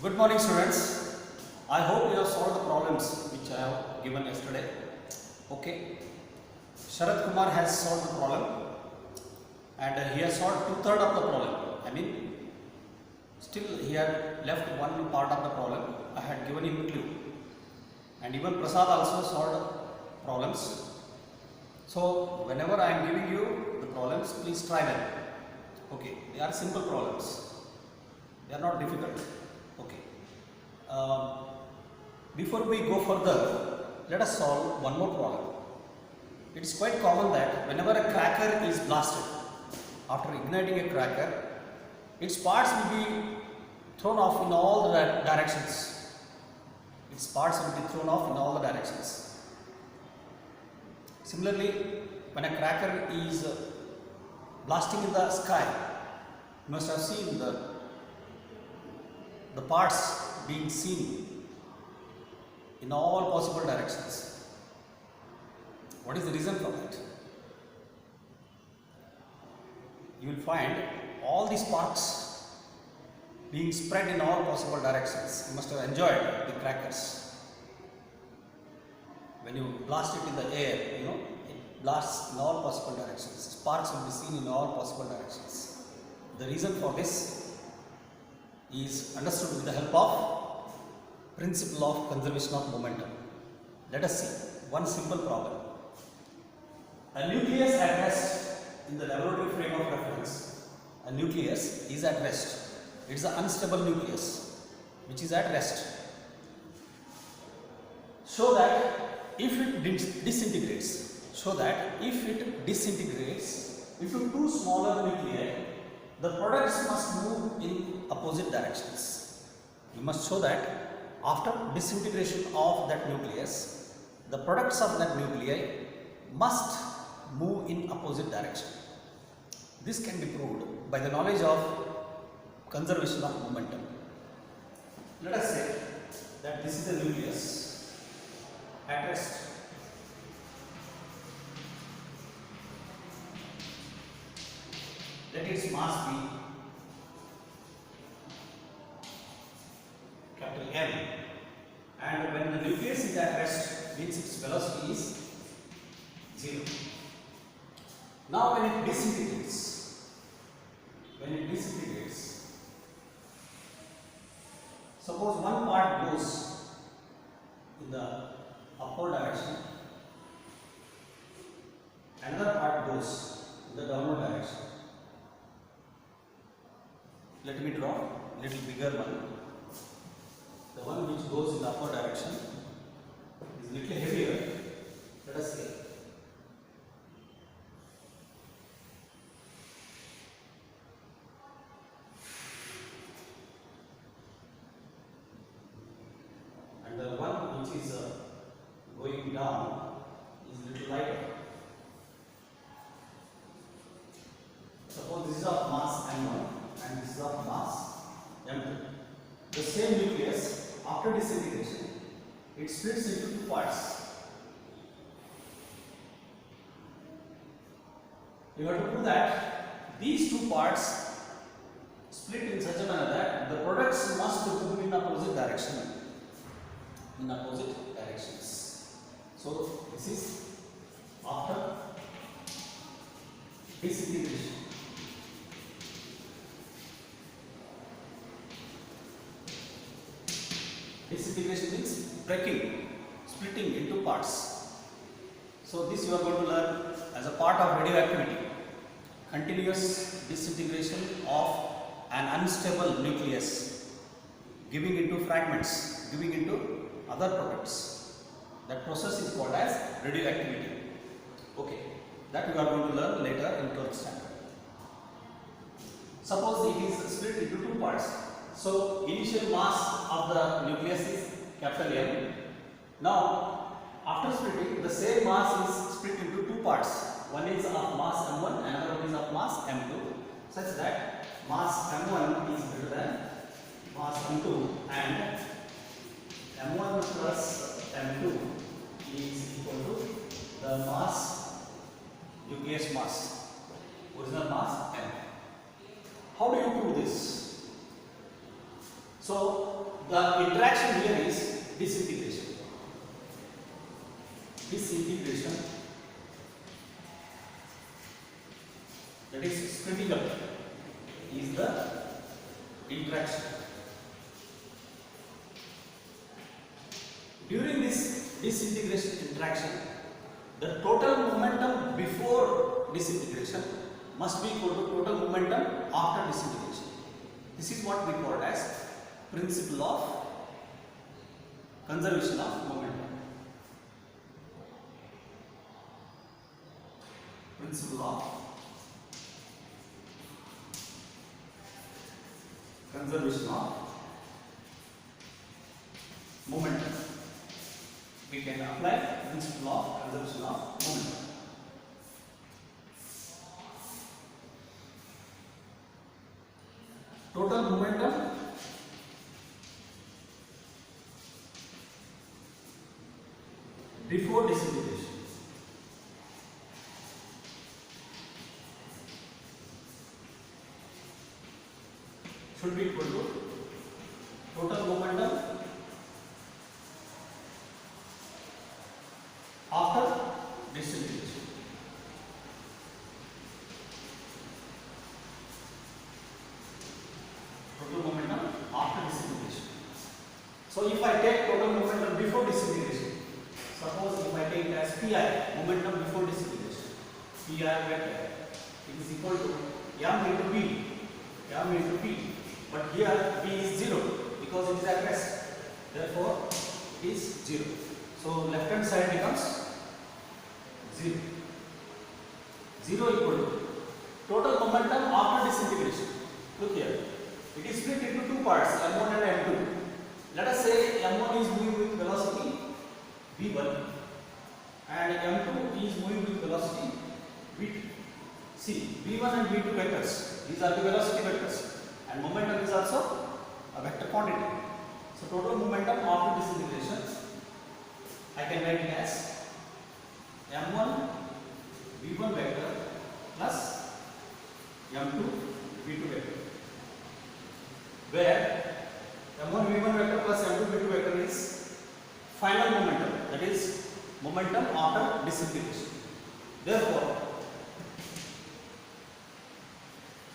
Good morning, students. I hope you have solved the problems which I have given yesterday. Okay. Sharad Kumar has solved the problem and he has solved two-thirds of the problem. Still he had left one part of the problem. I had given him a clue. And even Prasad also solved problems. So, whenever I am giving you the problems, please try them. Okay. They are simple problems. They are not difficult. Okay. Before we go further, let us solve one more problem. It is quite common that whenever a cracker is blasted, after igniting a cracker, its parts will be thrown off in all the directions. Its parts will be thrown off in all the directions. Similarly, when a cracker is blasting in the sky, you must have seen the parts being seen in all possible directions. What is the reason for that? You will find all these sparks being spread in all possible directions. You must have enjoyed the crackers. When you blast it in the air, it blasts in all possible directions. Sparks will be seen in all possible directions. The reason for this is understood with the help of principle of conservation of momentum. Let us see one simple problem. A nucleus at rest in the laboratory frame of reference. A nucleus is at rest. It is an unstable nucleus which is at rest. Show that if it disintegrates into two smaller nuclei, the products must move in opposite directions. You must show that after disintegration of that nucleus, the products of that nuclei must move in opposite direction. This can be proved by the knowledge of conservation of momentum. Let us say that this is a nucleus at rest. Let its mass be capital M, and when the nucleus is at rest, means its velocity is 0. Now when it disintegrates, suppose one part goes in the upward direction, another part goes in the downward direction. Let me draw a little bigger one. The one which goes in the upward direction is little heavier. Let us say. And the one which is going down is little lighter. Suppose this is of mass m1 and this is of mass m2. The same nucleus, after disintegration, it splits into two parts. You have to prove that these two parts split in such a manner that the products must move in opposite direction. So this is after disintegration. Disintegration means breaking, splitting into parts. So this you are going to learn as a part of radioactivity. Continuous disintegration of an unstable nucleus, giving into fragments, giving into other products. That process is called as radioactivity. Okay, that we are going to learn later in 12th standard. Suppose it is split into two parts. So, initial mass of the nucleus is capital M. Now, after splitting, the same mass is split into two parts. One is of mass M1, another one is of mass M2, such that mass M1 is greater than mass M2 and M1 plus M2 is equal to the mass, nucleus mass, original mass M. How do you prove this? So the interaction here is disintegration. Disintegration, that is critical, is the interaction. During this disintegration interaction, the total momentum before disintegration must be equal to total momentum after disintegration. This is what we call as principle of conservation of momentum. Principle of conservation of momentum. We can apply principle of conservation of momentum. Total momentum before disintegration should be equal to total momentum after disintegration. Total momentum after disintegration. So if I take total momentum before disintegration, suppose if I take it as Pi, momentum before disintegration, Pi vector, it is equal to m into p, m into p. But here p is 0 because it is at rest. Therefore, it is 0. So left hand side becomes 0. 0 equal to total momentum after disintegration. Look here. It is split into two parts, m1 and m2. Let us say m1 is moving with velocity v1 and m2 is moving with velocity v2. See, v1 and v2 vectors, these are the velocity vectors, and momentum is also a vector quantity. So total momentum after disintegration, I can write it as m1 v1 vector plus m2 v2 vector, where m1 v1 vector plus m2 v2 vector is final momentum, that is momentum after disintegration. Therefore,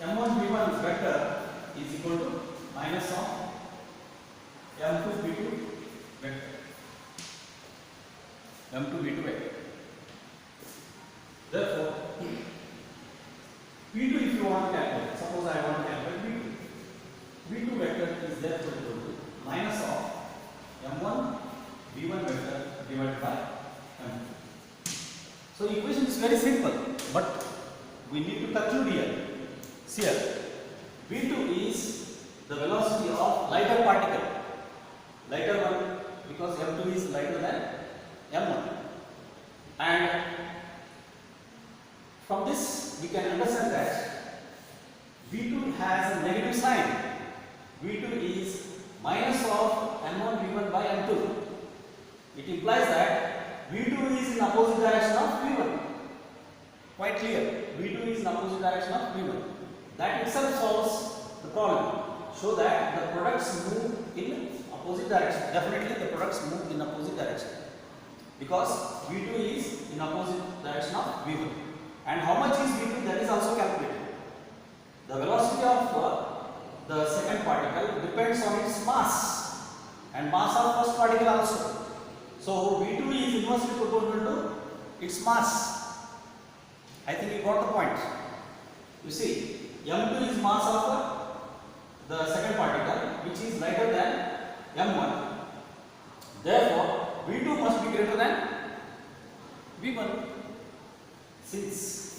m1 v1 vector is equal to minus of m2 v2 vector. m2 v2 vector. Therefore, v2 if you want to calculate, suppose I want to calculate v2. v2 vector is therefore equal to minus of m1 v1 vector divided by m2. So equation is very simple, but we need to conclude here. See here, v2 is the velocity of lighter particle, lighter one, because m2 is lighter than m1, and from this we can understand that v2 has a negative sign. v2 is minus of m1 v1 by m2. It implies that v2 is in opposite direction of v1. Quite clear, v2 is in opposite direction of v1. That itself solves the problem. Show that the products move in opposite direction. Definitely the products move in opposite direction, because v2 is in opposite direction of v1. And how much is v2, that is also calculated. The velocity of the second particle depends on its mass and mass of first particle also. So v2 is inversely proportional to its mass. I think you got the point. You see, m2 is mass of the second particle, which is lighter than m1. Therefore, v2 must be greater than v1. Since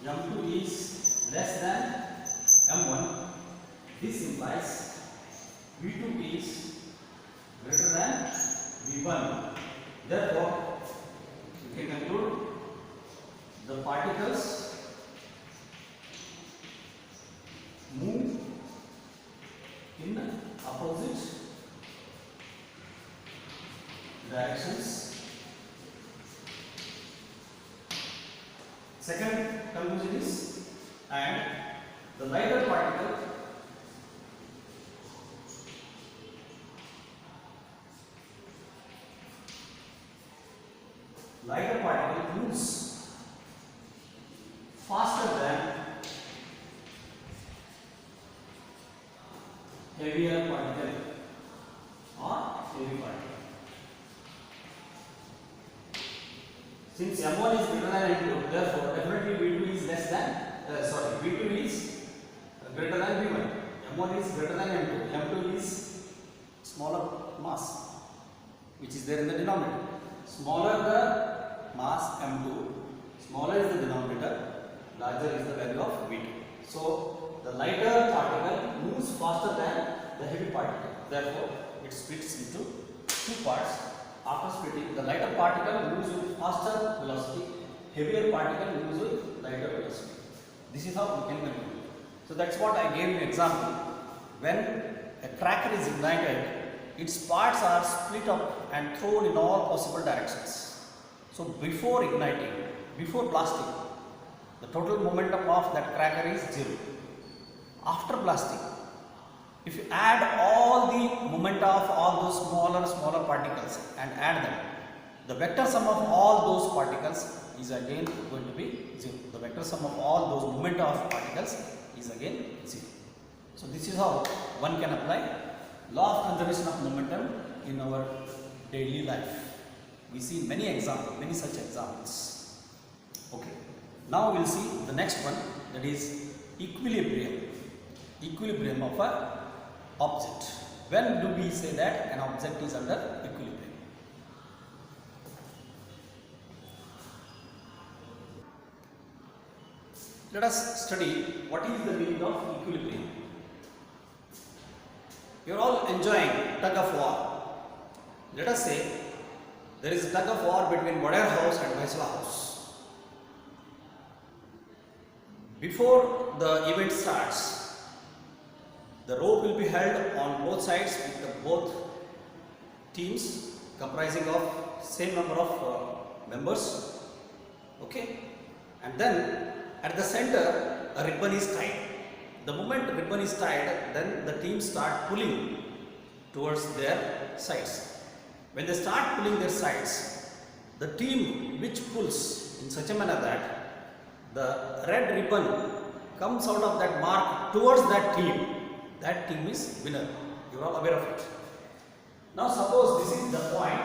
m2 is less than m1, this implies v2 is greater than v1. Therefore, we can conclude the particles move in opposite directions. Second conclusion is, and lighter particle moves faster than heavier particle or heavy particle. Since M1 is greater than M2, therefore definitely V2 is less than, V2 is greater than V1. M1 is greater than M2. M2 is smaller mass, which is there in the denominator. Smaller the mass M2, smaller is the denominator, larger is the value of V2. So the lighter particle moves faster than the heavy particle. Therefore, it splits into two parts. After splitting, the lighter particle moves with faster velocity, heavier particle moves with lighter velocity. This is how we can calculate. So that's what I gave an example. When a cracker is ignited, its parts are split up and thrown in all possible directions. So before igniting, before blasting, the total momentum of that cracker is 0. After blasting, if you add all the momenta of all those smaller particles and add them, the vector sum of all those particles is again going to be 0. The vector sum of all those momenta of particles is again 0. So this is how one can apply law of conservation of momentum in our daily life. We see many examples, many such examples. Okay. Now we will see the next one, that is equilibrium. Equilibrium of a object. When do we say that an object is under equilibrium? Let us study what is the meaning of equilibrium. You are all enjoying tug of war. Let us say there is a tug of war between Wadar House and Vaisala House. Before the event starts, the rope will be held on both sides with the both teams comprising of same number of members. Okay, and then at the center a ribbon is tied. The moment the ribbon is tied, then the teams start pulling towards their sides. When they start pulling their sides, the team which pulls in such a manner that the red ribbon comes out of that mark towards that team is winner. You are all aware of it. Now suppose this is the point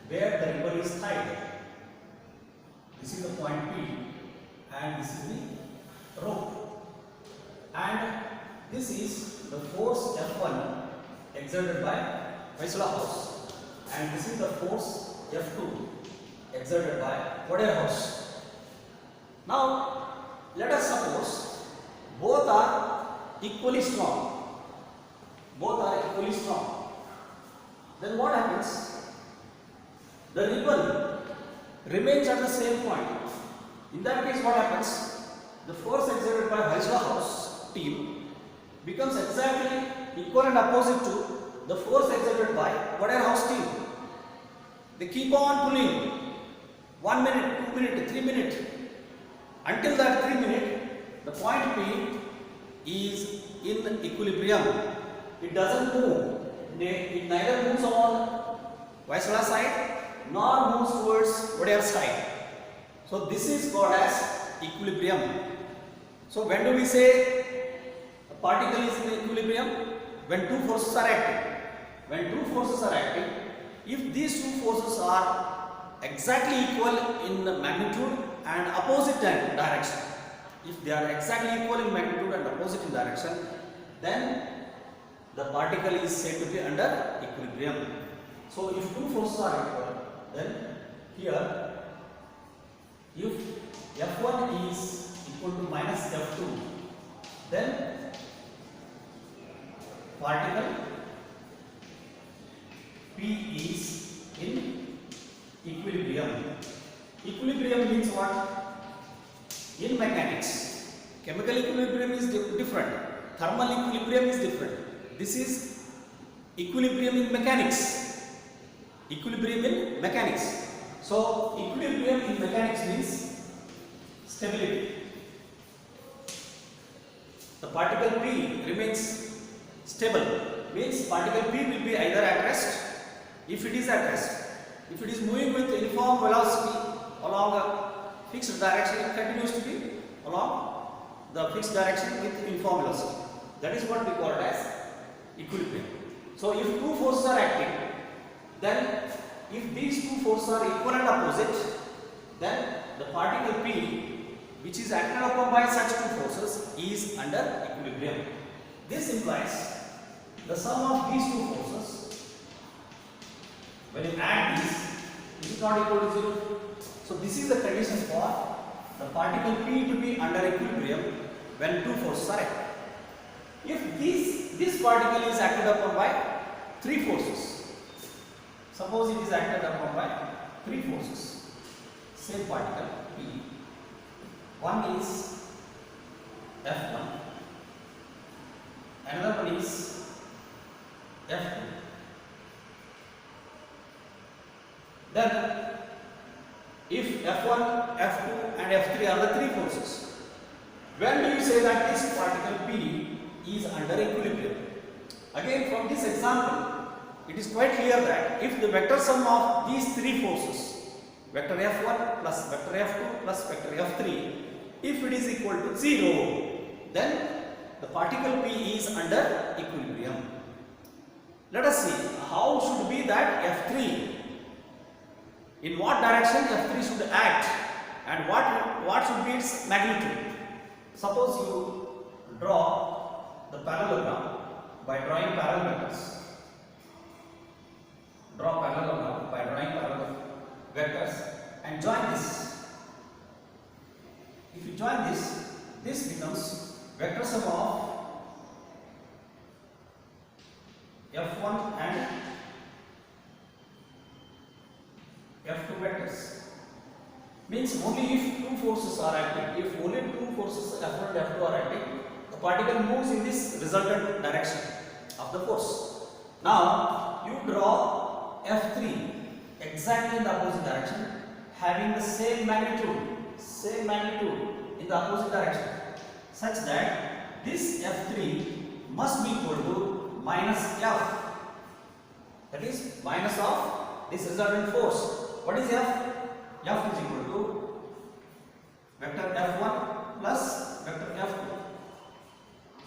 where the ribbon is tied. This is the point P and this is the rope. And this is the force F1 exerted by Vaisala House, and this is the force F2 exerted by Wadar House. Now let us suppose both are equally strong. Both are equally strong. Then what happens? The ribbon remains at the same point. In that case, what happens? The force exerted by Vaisala House team becomes exactly equal and opposite to the force exerted by Wadar House team. They keep on pulling 1 minute, 2 minutes, 3 minutes. Until that 3 minutes, the point P is in equilibrium. It doesn't move. It neither moves on Vaisala side nor moves towards Wadar side. So this is called as equilibrium. So when do we say a particle is in equilibrium? When two forces are acting. When two forces are acting, if these two forces are exactly equal in magnitude and opposite in direction, if they are exactly equal in magnitude and opposite in direction, then the particle is said to be under equilibrium. So if two forces are equal, then here if F1 is equal to minus F2, then particle P is in equilibrium. Equilibrium means what? In mechanics, chemical equilibrium is different, thermal equilibrium is different. This is equilibrium in mechanics. Equilibrium in mechanics. So equilibrium in mechanics means stability. The particle P remains stable, means particle P will be either at rest. If it is at rest, If it is moving with uniform velocity along a fixed direction, it continues to be along the fixed direction with uniform velocity. That is what we call as equilibrium. So if two forces are acting, then if these two forces are equal and opposite, then the particle P, which is acted upon by such two forces, is under equilibrium. This implies the sum of these two forces, when you add these, is not equal to 0. So this is the condition for the particle P to be under equilibrium when two forces are acting. If this particle is acted upon by three forces, suppose it is acted upon by three forces, same particle P. One is F1, another one is F2. Then if F1, F2 and F3 are the three forces, when do you say that this particle P is under equilibrium? Again, from this example, it is quite clear that if the vector sum of these three forces, vector F1 plus vector F2 plus vector F3, if it is equal to 0, then the particle P is under equilibrium. Let us see how should be that F3. In what direction F3 should act and what should be its magnitude. Suppose you draw the parallelogram by drawing parallel vectors. Draw parallelogram by drawing parallel vectors and join this. If you join this, this becomes vector sum of F1 and F2 vectors. Means only if two forces are acting, if only two forces F1 and F2 are acting, the particle moves in this resultant direction of the force. Now you draw F3 exactly in the opposite direction, having the same magnitude in the opposite direction, such that this F3 must be equal to minus F, that is minus of this resultant force. What is F? F is equal to vector F1 plus vector F2.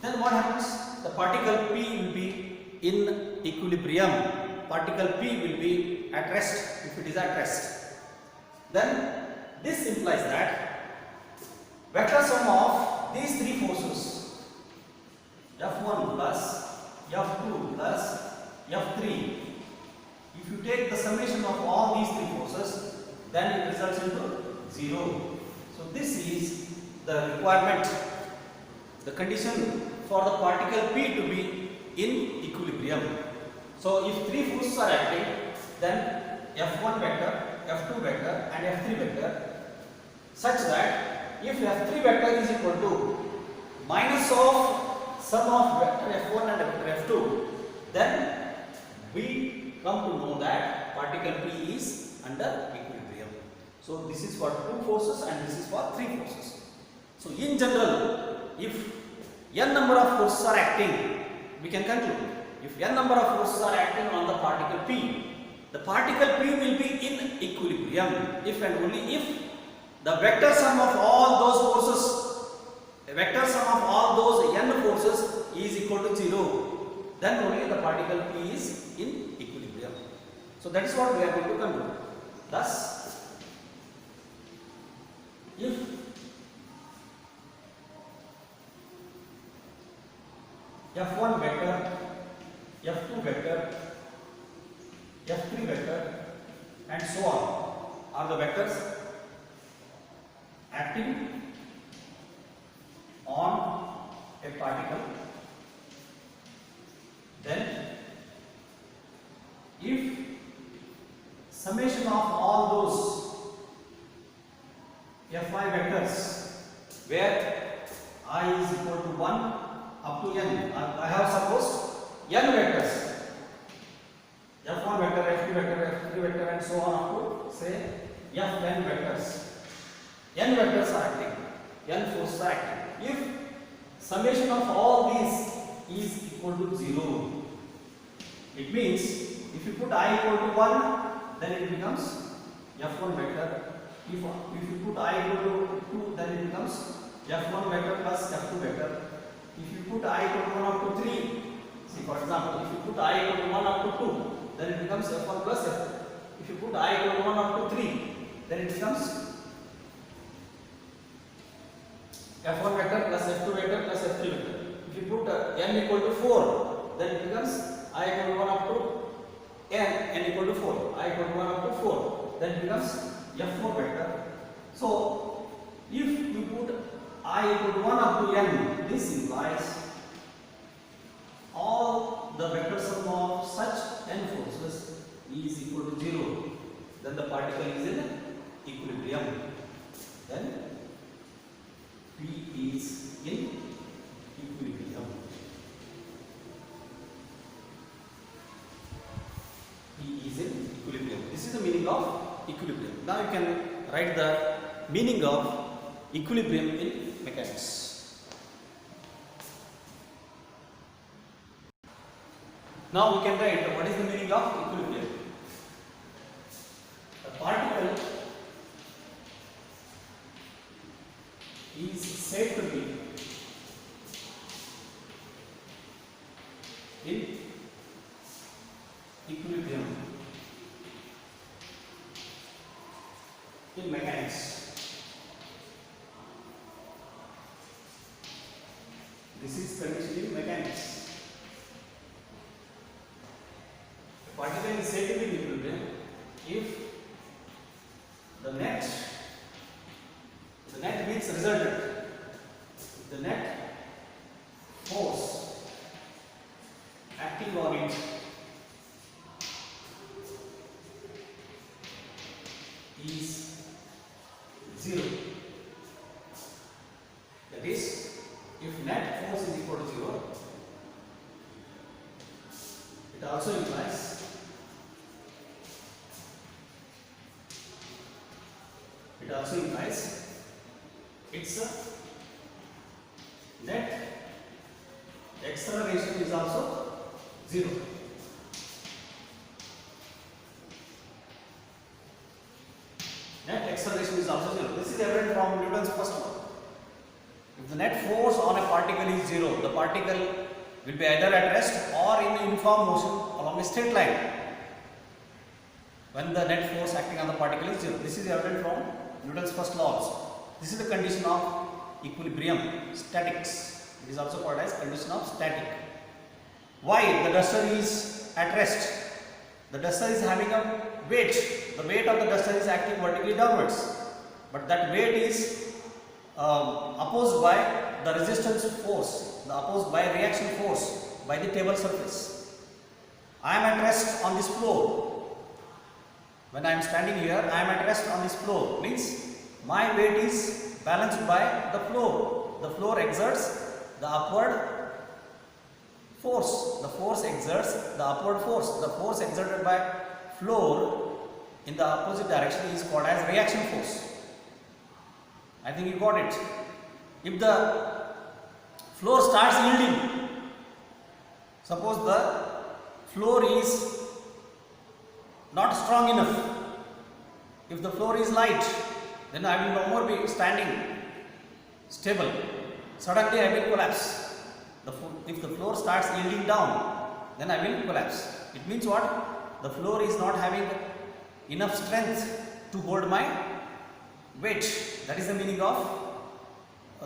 Then what happens? The particle P will be in equilibrium. Particle P will be at rest if it is at rest. Then this implies that vector sum of these three forces, F1 plus F2 plus F3, if you take the summation of all these three forces, then it results into 0. So this is the requirement, the condition for the particle P to be in equilibrium. So if three forces are acting, then F1 vector, F2 vector and F3 vector, such that if F3 vector is equal to minus of sum of vector F1 and vector F2, then we come to know that particle P is under equilibrium. So this is for two forces and this is for three forces. So in general, if n number of forces are acting, we can conclude, if n number of forces are acting on the particle P, the particle P will be in equilibrium if and only if the vector sum of all those forces, the vector sum of all those n forces is equal to 0, then only the particle P is in equilibrium. So that is what we are going to conclude. Thus, if F1 vector, F2 vector, F3 vector and so on are the vectors acting on a particle, then if summation of all those Fi vectors where I is equal to 1 up to n, I have supposed n vectors, F1 vector, F2 vector, F3 vector and so on up to say Fn vectors. N vectors are acting, n forces are acting. If summation of all these is equal to 0, it means if you put I equal to 1, then it becomes F1 vector. If you put I equal to 2, then it becomes F1 vector plus F2 vector. If you put I equal to 1 up to 3, see for example, if you put I equal to 1 up to 2, then it becomes F1 plus F2. If you put I equal to 1 up to 3, then it becomes F1 vector plus F2 vector plus F3 vector. If you put n equal to 4, then it becomes I equal to 1 up to n equal to 4. I equal to 1 up to 4, then it becomes F4 vector. So, if you put I equal to 1 up to n, this implies all the vector sum of such n forces is equal to 0. Then the particle is in equilibrium. Then P is in equilibrium. P is in equilibrium. This is the meaning of equilibrium. Now you can write the meaning of equilibrium in mechanics. Now we can write what is the meaning of equilibrium. A particle is said to be in equilibrium in mechanics. This is condition in mechanics. A particle is said to be in equilibrium if the net means resultant. The net force acting on it is 0. That is, if net force is equal to 0, it also implies its net acceleration is also 0. Net acceleration is also 0. This is evident from Newton's first law. If the net force on a particle is 0, the particle will be either at rest or in uniform motion along a straight line when the net force acting on the particle is 0. This is evident from Newton's first law also. This is the condition of equilibrium, statics. It is also called as condition of static. Why? The duster is at rest. The duster is having a weight. The weight of the duster is acting vertically downwards. But that weight is opposed by the resistance force, opposed by reaction force by the table surface. I am at rest on this floor. When I am standing here, I am at rest on this floor. Means my weight is balanced by the floor. The floor exerts the upward force. The force exerts the upward force. The force exerted by floor in the opposite direction is called as reaction force. I think you got it. If the floor starts yielding, suppose the floor is not strong enough. If the floor is light, then I will no more be standing stable. Suddenly I will collapse. If the floor starts yielding down, then I will collapse. It means what? The floor is not having enough strength to hold my weight. That is the meaning of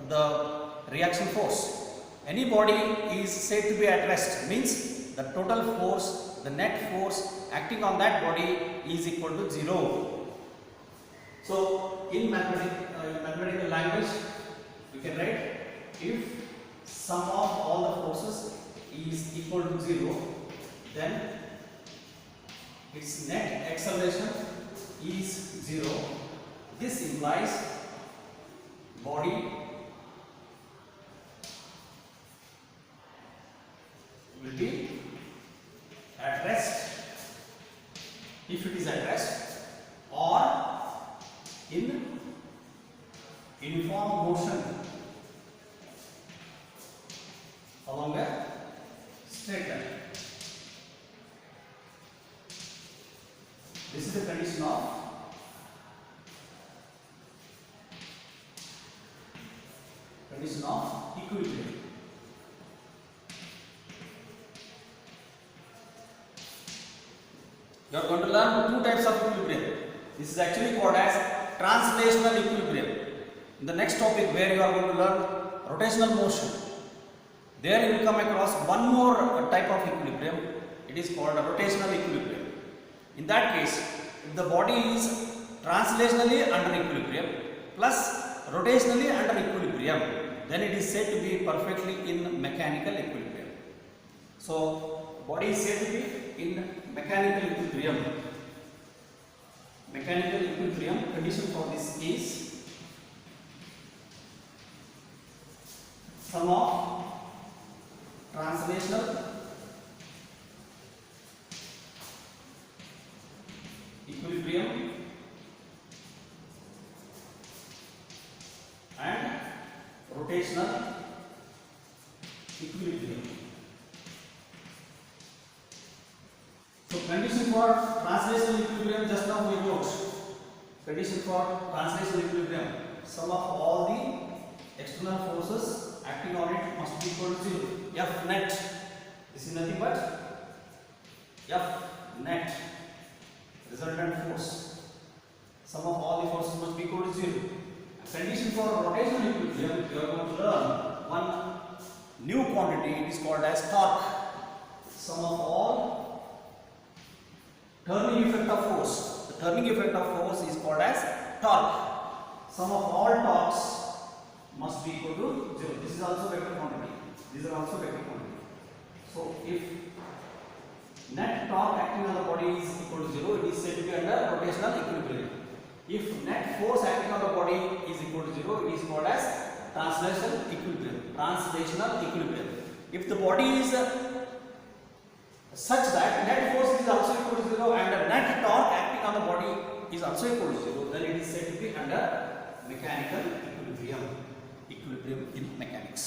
the reaction force. Any body is said to be at rest, means the total force, the net force acting on that body is equal to 0. So in mathematical language, we can write if sum of all the forces is equal to 0, then its net acceleration is 0. This implies body will be at rest if it is at rest, or in uniform motion along a straight line. this is the condition of equilibrium. You are going to learn two types of equilibrium. This is actually called as translational equilibrium. In the next topic where you are going to learn rotational motion, there you will come across one more type of equilibrium. It is called a rotational equilibrium. In that case, if the body is translationally under equilibrium plus rotationally under equilibrium, then it is said to be perfectly in mechanical equilibrium. So, body is said to be in mechanical equilibrium. Mechanical equilibrium condition for this is sum of translational equilibrium and rotational equilibrium. So condition for translational equilibrium, just now we wrote condition for translational equilibrium, sum of all the external forces acting on it must be equal to 0. F net, this is nothing but F net, resultant force. Sum of all the forces must be equal to 0. Condition for rotational equilibrium, you are going to learn one new quantity, it is called as torque. Sum of all turning effect of force. The turning effect of force is called as torque. Sum of all torques must be equal to 0. This is also vector quantity. These are also vector quantity. So if net torque acting on the body is equal to 0, it is said to be under rotational equilibrium. If net force acting on the body is equal to 0, it is called as translational equilibrium. Translational equilibrium. If the body is such that net force is also equal to 0 and net torque acting on the body is also equal to 0, then it is said to be under mechanical equilibrium. Equilibrium in mechanics.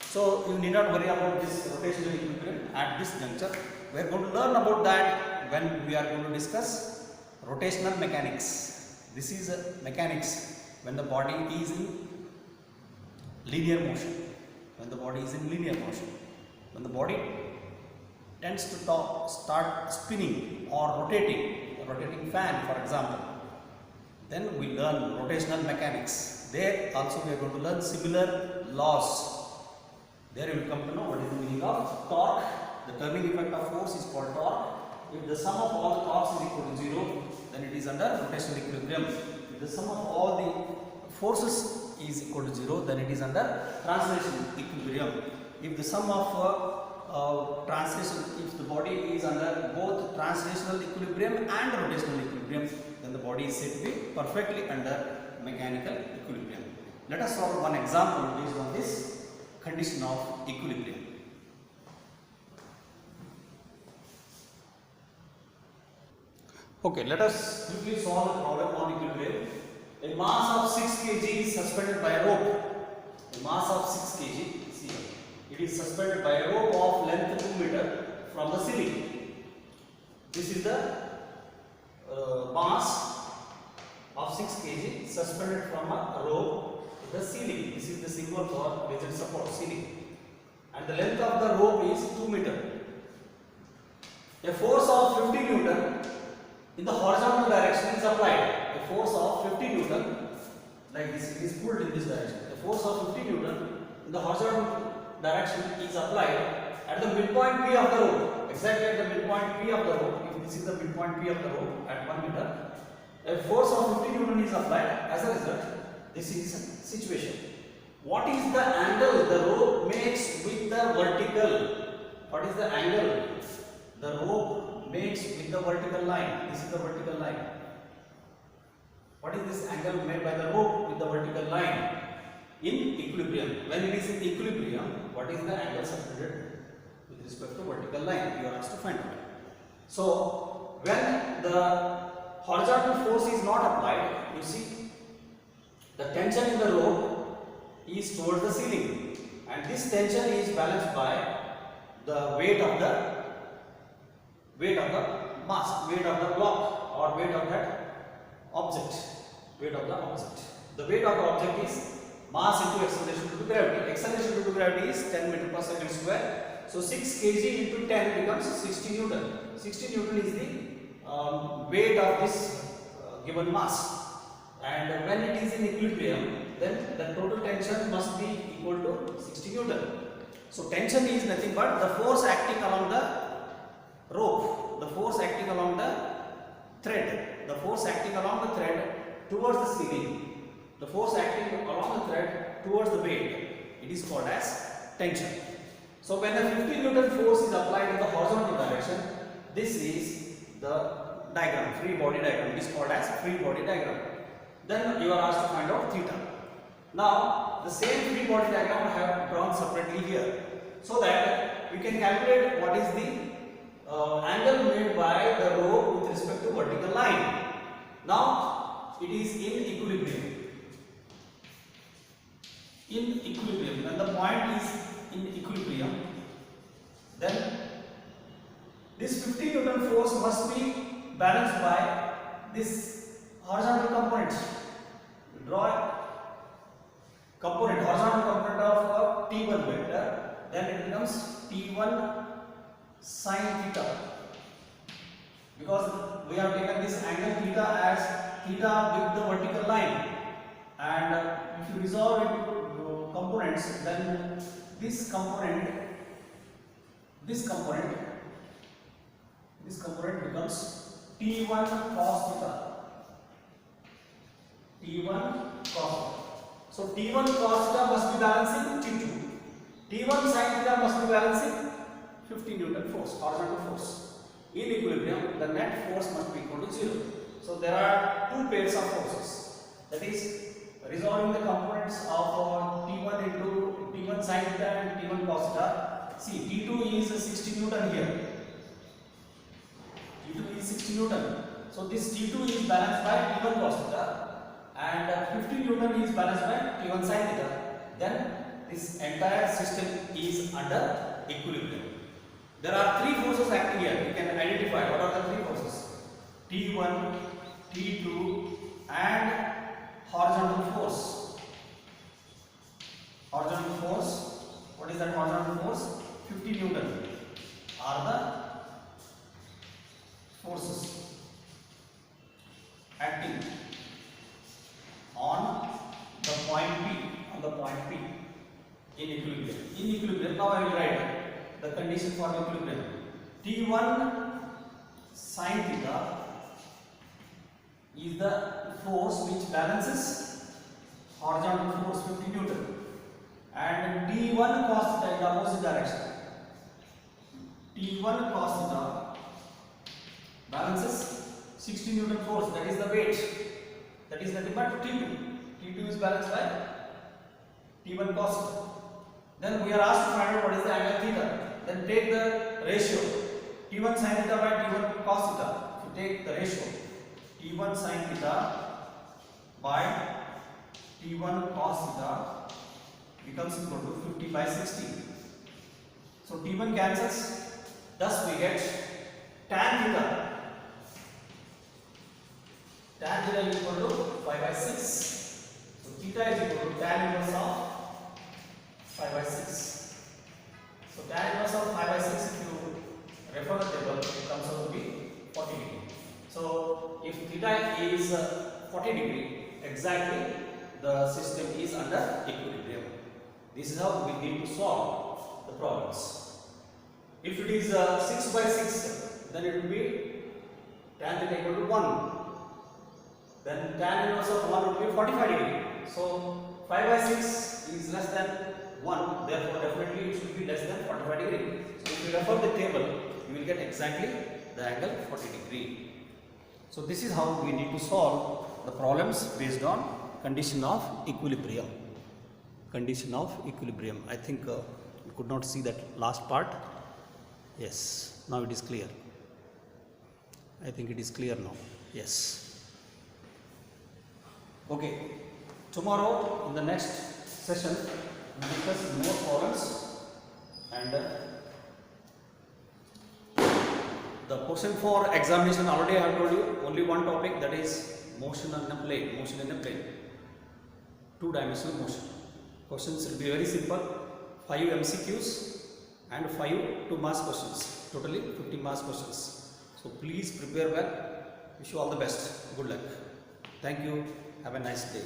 So you need not worry about this rotational equilibrium at this juncture. We are going to learn about that when we are going to discuss rotational mechanics. This is mechanics when the body is in linear motion. When the body is in linear motion. When the body tends to start spinning or rotating, a rotating fan for example, then we learn rotational mechanics. There also we are going to learn similar laws. There you will come to know what is the meaning of torque. The turning effect of force is called torque. If the sum of all the torques is equal to 0, then it is under rotational equilibrium. If the sum of all the forces is equal to 0, then it is under translational equilibrium. If the sum of if the body is under both translational equilibrium and rotational equilibrium, then the body is said to be perfectly under mechanical equilibrium. Let us solve one example based on this condition of equilibrium. Okay, let us quickly solve the problem on equilibrium. A mass of 6 kg is suspended by a rope. A mass of 6 kg, see here. It is suspended by a rope of length 2 meter from the ceiling. This is the mass of 6 kg suspended from a rope to the ceiling. This is the symbol for rigid support, ceiling. And the length of the rope is 2 meter. A force of 50 Newton in the horizontal direction is applied. A force of 50 Newton, like this, it is pulled in this direction. A force of 50 Newton in the horizontal direction is applied at the midpoint P of the rope. Exactly at the midpoint P of the rope. If this is the midpoint P of the rope at 1 meter, a force of 50 Newton is applied. As a result, this is situation. What is the angle the rope makes with the vertical? What is the angle the rope makes with the vertical line? This is the vertical line. What is this angle made by the rope with the vertical line? In equilibrium. When it is in equilibrium, what is the angle subtended with respect to vertical line? You are asked to find out. So, when the horizontal force is not applied, you see, the tension in the rope is towards the ceiling, and this tension is balanced by the weight of the mass, weight of the block or weight of that object. Weight of the object. The weight of the object is mass into acceleration due to gravity. Acceleration due to gravity is 10 meter per second square. So 6 kg into 10 becomes 60 Newton. 60 Newton is the weight of this given mass. And when it is in equilibrium, then the total tension must be equal to 60 Newton. So tension is nothing but the force acting along the rope, the force acting along the thread, the force acting along the thread towards the ceiling, the force acting along the thread towards the weight. It is called as tension. So when a 50 Newton force is applied in the horizontal direction, this is the diagram, free body diagram. It is called as free body diagram. Then you are asked to find out theta. Now the same free body diagram I have drawn separately here, so that you can calculate what is the angle made by the rope with respect to vertical line. Now it is in equilibrium. In equilibrium, when the point is in equilibrium, then this 50 Newton force must be balanced by this horizontal component. Draw a component, horizontal component of T1 vector, then it becomes T1 sin theta, because we have taken this angle theta as theta with the vertical line, and if you resolve it into components, then this component becomes T1 cos theta. T1 cos theta. So T1 cos theta must be balancing T2. T1 sin theta must be balancing 50 Newton force, horizontal force. In equilibrium, the net force must be equal to 0. So there are two pairs of forces. That is, resolving the components of T1 into T1 sin theta and T1 cos theta. See, T2 is 60 Newton here. T2 is 60 Newton. So this T2 is balanced by T1 cos theta, and 50 Newton is balanced by T1 sin theta. Then this entire system is under equilibrium. There are three forces acting here. You can identify what are the three forces: T1, T2, and horizontal force. Horizontal force. What is that horizontal force? 50 Newton are the forces acting on the point P, in equilibrium. In equilibrium, now I will write the condition for the equilibrium. T1 sin theta is the force which balances horizontal force 50 Newton, and T1 cos theta in the opposite direction. T1 cos theta balances 60 Newton force, that is the weight, that is nothing but T2. T2 is balanced by T1 cos theta. Then we are asked to find out what is the angle theta. Then take the ratio T1 sin theta by T1 cos theta. If you take the ratio T1 sin theta by T1 cos theta becomes equal to 50 by 60. So T1 cancels, thus we get tan theta. Tan theta is equal to 5 by 6. So theta is equal to tan inverse of 5 by 6. So tan inverse of 5 by 6, if you refer the table, it comes out to be 40 degree. So if theta is 40 degree, exactly the system is under equilibrium. This is how we need to solve the problems. If it is 6 by 6, then it will be tan theta equal to 1. Then tan inverse of 1 would be 45 degree. So 5 by 6 is less than 1, therefore definitely it should be less than 45 degree. So if you refer the table, you will get exactly the angle 40 degree. So this is how we need to solve the problems based on condition of equilibrium. Condition of equilibrium. I think you could not see that last part. Yes, now it is clear. I think it is clear now. Yes. Okay. Tomorrow in the next session we will discuss more problems and the the question for examination already I have told you, only one topic, that is motion in a plane, motion in a plane, two-dimensional motion. Questions will be very simple, 5 MCQs and 5 2 marks questions, totally 50 marks questions. So please prepare well. Wish you all the best. Good luck. Thank you. Have a nice day.